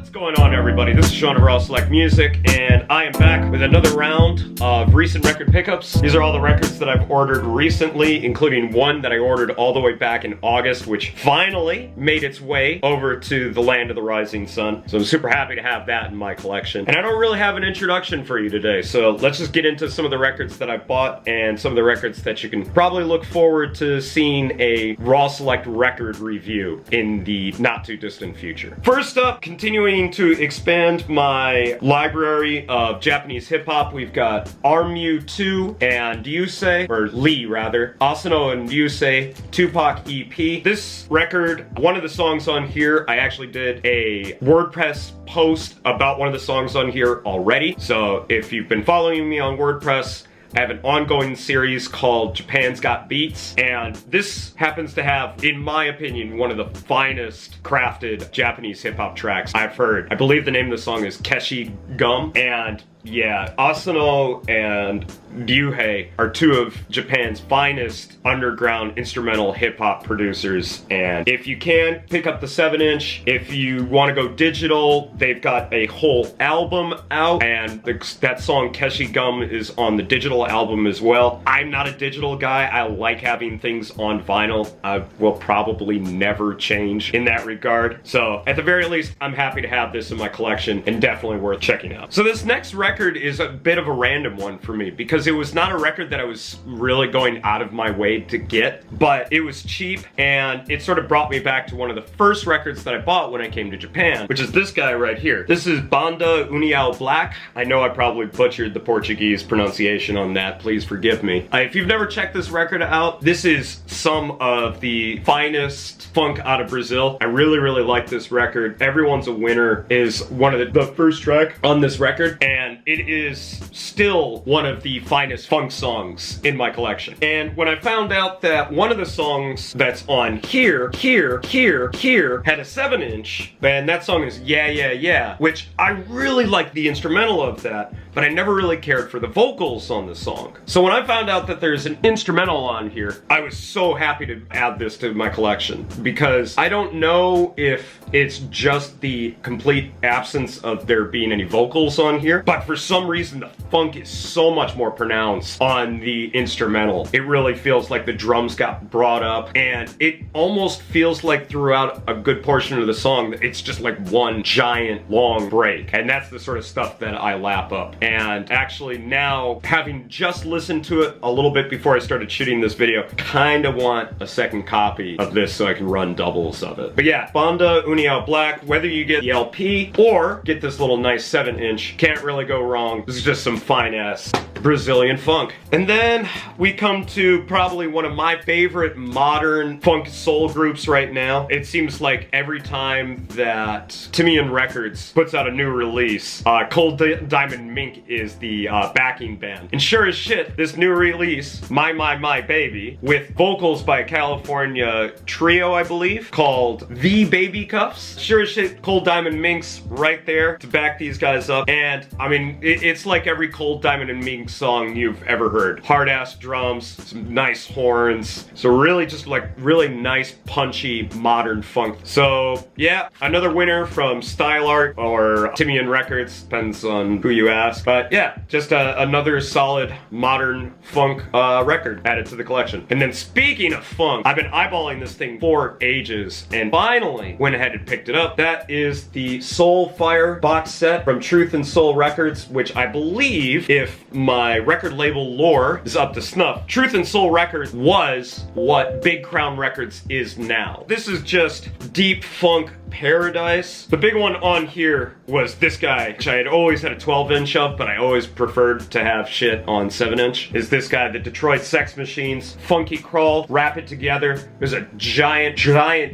What's going on, everybody? This is Sean of Raw Select Music, and I am back with another round of recent record pickups. These are all the records that I've ordered recently, including one that I ordered all the way back in August, which finally made its way over to the land of the rising sun. So I'm super happy to have that in my collection. And I don't really have an introduction for you today, so let's just get into some of the records that I bought and some of the records that you can probably look forward to seeing a Raw Select record review in the not too distant future. First up, continuing to expand my library of Japanese hip-hop, we've got Armu 2 and Ryusei, or Lee rather, Asano and Ryusei, Tupac EP. This record, one of the songs on here, I actually did a WordPress post about one of the songs on here already. So if you've been following me on WordPress, I have an ongoing series called Japan's Got Beats, and this happens to have, in my opinion, one of the finest crafted Japanese hip-hop tracks I've heard. I believe the name of the song is Keshi Gum, and yeah, Asano and Ryuhei are two of Japan's finest underground instrumental hip-hop producers, and if you can, pick up the 7-inch. If you want to go digital, they've got a whole album out, and that song Keshi Gum is on the digital album as well. I'm not a digital guy. I like having things on vinyl. I will probably never change in that regard. So at the very least, I'm happy to have this in my collection and definitely worth checking out. So this next record is a bit of a random one for me because it was not a record that I was really going out of my way to get, but it was cheap and it sort of brought me back to one of the first records that I bought when I came to Japan, which is this guy right here. This is Banda União Black. I know I probably butchered the Portuguese pronunciation on that, please forgive me. If you've never checked this record out, this is some of the finest funk out of Brazil. I really like this record. Everyone's a Winner is one of the first track on this record, and it is still one of the finest funk songs in my collection. And when I found out that one of the songs that's on here had a 7-inch, and that song is Yeah Yeah Yeah, which I really like the instrumental of that, but I never really cared for the vocals on the song. So when I found out that there's an instrumental on here, I was so happy to add this to my collection, because I don't know if it's just the complete absence of there being any vocals on here, but for some reason the funk is so much more pronounced on the instrumental. It really feels like the drums got brought up, and it almost feels like throughout a good portion of the song it's just like one giant long break, and that's the sort of stuff that I lap up. And actually now, having just listened to it a little bit before I started shooting this video, kinda want a second copy of this so I can run doubles of it. But yeah, Banda União Black, whether you get the LP or get this little nice 7-inch, can't really go wrong. This is just some fine-ass Brazilian funk. And then we come to probably one of my favorite modern funk soul groups right now. It seems like every time that Timian Records puts out a new release, Cold Diamond Mink is the backing band. And sure as shit, this new release, My Baby, with vocals by a California trio, I believe, called The Baby Cuffs. Sure as shit, Cold Diamond Mink's right there to back these guys up. And I mean, it's like every Cold Diamond and Mink song you've ever heard. Hard-ass drums, some nice horns. So really just like really nice, punchy, modern funk. So yeah, another winner from Style Art or Timian Records, depends on who you ask. But yeah, just another solid modern funk record added to the collection. And then speaking of funk, I've been eyeballing this thing for ages and finally went ahead and picked it up. That is the Soul Fire box set from Truth and Soul Records, which I believe, if my record label lore is up to snuff, Truth and Soul Records was what Big Crown Records is now. This is just deep funk paradise. The big one on here was this guy, which I had always had a 12-inch of, but I always preferred to have shit on 7-inch, is this guy, the Detroit Sex Machines, Funky Crawl, Wrap It Together. There's a giant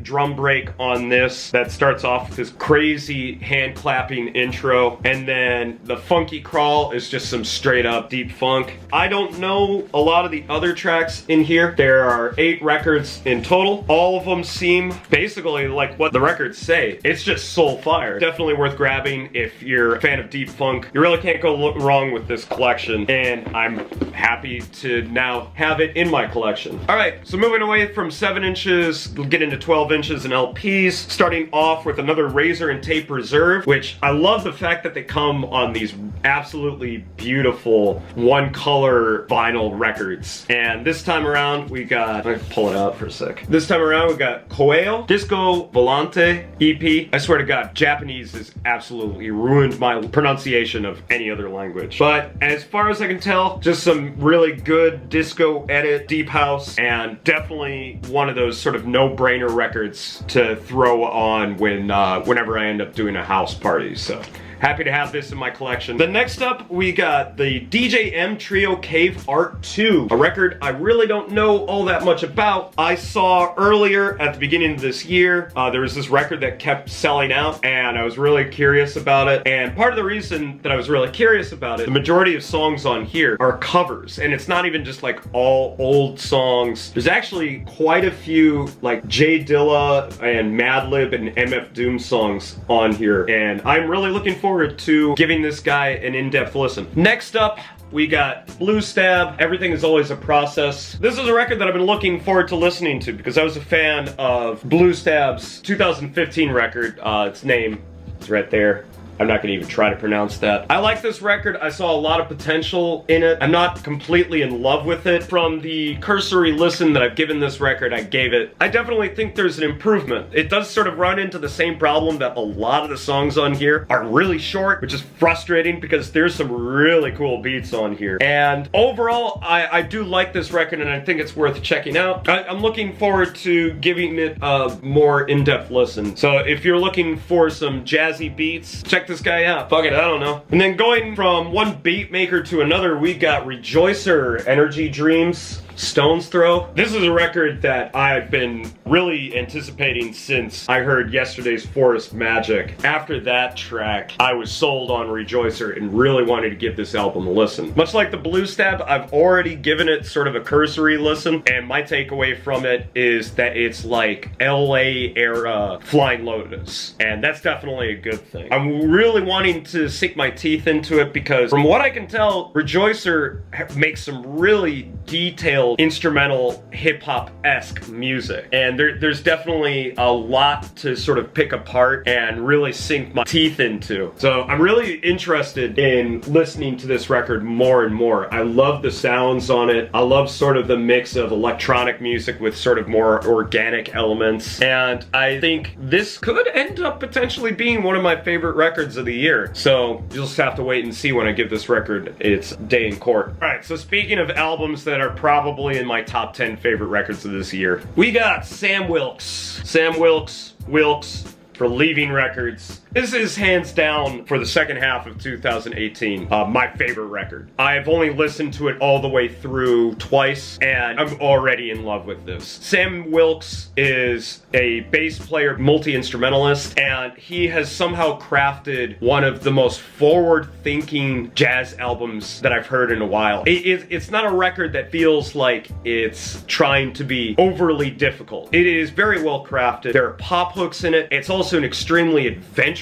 drum break on this that starts off with this crazy hand-clapping intro, and then the Funky Crawl is just some straight-up deep funk. I don't know a lot of the other tracks in here. There are 8 records in total. All of them seem basically literally like what the records say. It's just soul fire. Definitely worth grabbing if you're a fan of deep funk. You really can't go wrong with this collection, and I'm happy to now have it in my collection. All right, so moving away from 7 inches, we'll get into 12 inches and LPs, starting off with another Razor and Tape Reserve, which I love the fact that they come on these absolutely beautiful one color vinyl records. And this time around we got, let me pull it out for a sec. This time around we got Coelho Disco Volante EP. I swear to God, Japanese has absolutely ruined my pronunciation of any other language. But as far as I can tell, just some really good disco edit, deep house, and definitely one of those sort of no-brainer records to throw on when whenever I end up doing a house party. So happy to have this in my collection. The next up, we got the DJ M Trio Cave Art 2, a record I really don't know all that much about. I saw earlier at the beginning of this year, there was this record that kept selling out, and I was really curious about it. And part of the reason that I was really curious about it, the majority of songs on here are covers, and it's not even just like all old songs. There's actually quite a few like Jay Dilla and Madlib and MF Doom songs on here, and I'm really looking forward to giving this guy an in-depth listen. Next up, we got Blue Stab, Everything Is Always a Process. This is a record that I've been looking forward to listening to because I was a fan of Blue Stab's 2015 record. Its name is right there. I'm not gonna even try to pronounce that. I like this record. I saw a lot of potential in it. I'm not completely in love with it. From the cursory listen that I've given this record, I definitely think there's an improvement. It does sort of run into the same problem that a lot of the songs on here are really short, which is frustrating because there's some really cool beats on here. And overall, I do like this record and I think it's worth checking out. I'm looking forward to giving it a more in-depth listen. So if you're looking for some jazzy beats, check this guy out. Fuck it, I don't know. And then going from one beat maker to another, we got Rejoicer, Energy Dreams, Stone's Throw. This is a record that I've been really anticipating since I heard yesterday's Forest Magic. After that track, I was sold on Rejoicer and really wanted to give this album a listen. Much like the Blue Stab, I've already given it sort of a cursory listen, and my takeaway from it is that it's like LA era Flying Lotus, and that's definitely a good thing. I'm really wanting to sink my teeth into it because from what I can tell, Rejoicer makes some really detailed instrumental hip-hop-esque music, and there's definitely a lot to sort of pick apart and really sink my teeth into. So I'm really interested in listening to this record more and more. I love the sounds on it. I love sort of the mix of electronic music with sort of more organic elements, and I think this could end up potentially being one of my favorite records of the year. So you'll just have to wait and see when I give this record its day in court. Alright, so speaking of albums that are probably in my top 10 favorite records of this year, we got Sam Wilkes. Sam Wilkes for Leaving Records. This is hands down, for the second half of 2018, my favorite record. I've only listened to it all the way through twice, and I'm already in love with this. Sam Wilkes is a bass player, multi-instrumentalist, and he has somehow crafted one of the most forward-thinking jazz albums that I've heard in a while. It's not a record that feels like it's trying to be overly difficult. It is very well crafted. There are pop hooks in it. It's also an extremely adventurous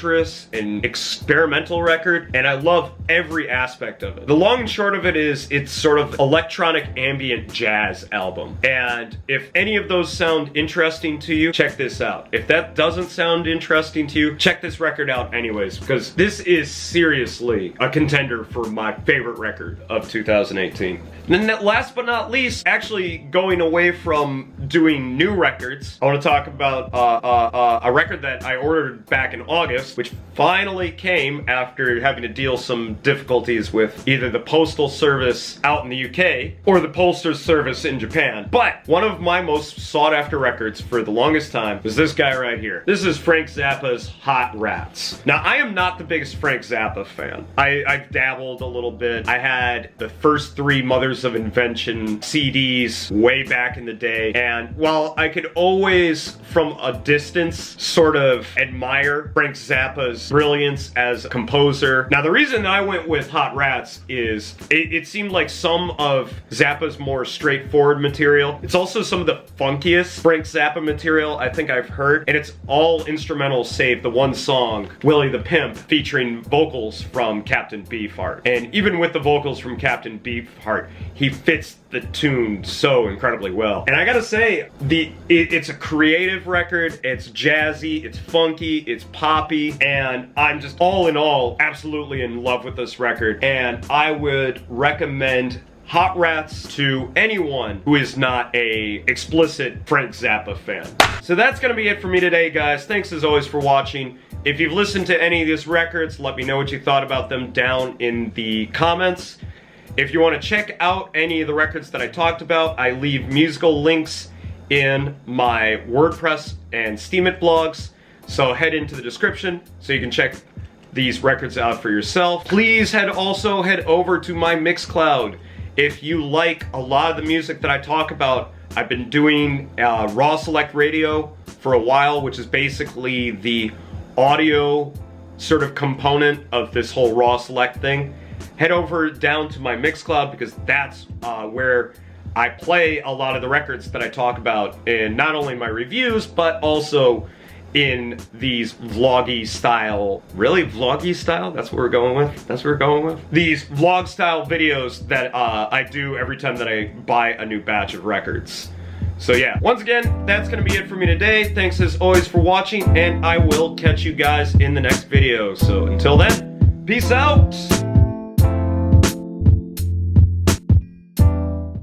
and experimental record, and I love every aspect of it. The long and short of it is, it's sort of electronic ambient jazz album. And if any of those sound interesting to you, check this out. If that doesn't sound interesting to you, check this record out anyways, because this is seriously a contender for my favorite record of 2018. And then last but not least, actually going away from doing new records, I want to talk about a record that I ordered back in August, which finally came after having to deal some difficulties with either the postal service out in the UK or the postal service in Japan. But one of my most sought after records for the longest time was this guy right here. This is Frank Zappa's Hot Rats. Now, I am not the biggest Frank Zappa fan. I've dabbled a little bit. I had the first 3 Mothers of Invention CDs way back in the day, and while I could always from a distance sort of of admire Frank Zappa's brilliance as a composer. Now, the reason that I went with Hot Rats is it seemed like some of Zappa's more straightforward material. It's also some of the funkiest Frank Zappa material I think I've heard, and it's all instrumental save the one song, Willie the Pimp, featuring vocals from Captain Beefheart. And even with the vocals from Captain Beefheart, he fits the tune so incredibly well. And I gotta say, it's a creative record, it's jazzy, it's funky, it's poppy, and I'm just all in all absolutely in love with this record, and I would recommend Hot Rats to anyone who is not a explicit Frank Zappa fan. So that's gonna be it for me today, guys. Thanks as always for watching. If you've listened to any of these records, let me know what you thought about them down in the comments. If you want to check out any of the records that I talked about, I leave musical links in my WordPress and Steemit blogs, so head into the description so you can check these records out for yourself. Please also head over to my Mixcloud. If you like a lot of the music that I talk about, I've been doing Raw Select Radio for a while, which is basically the audio sort of component of this whole Raw Select thing. Head over down to my Mixcloud because that's where I play a lot of the records that I talk about in not only my reviews, but also in these vloggy style, really vloggy style? That's what we're going with? That's what we're going with? These vlog style videos that I do every time that I buy a new batch of records. So yeah, once again, that's gonna be it for me today. Thanks as always for watching, and I will catch you guys in the next video. So until then, peace out!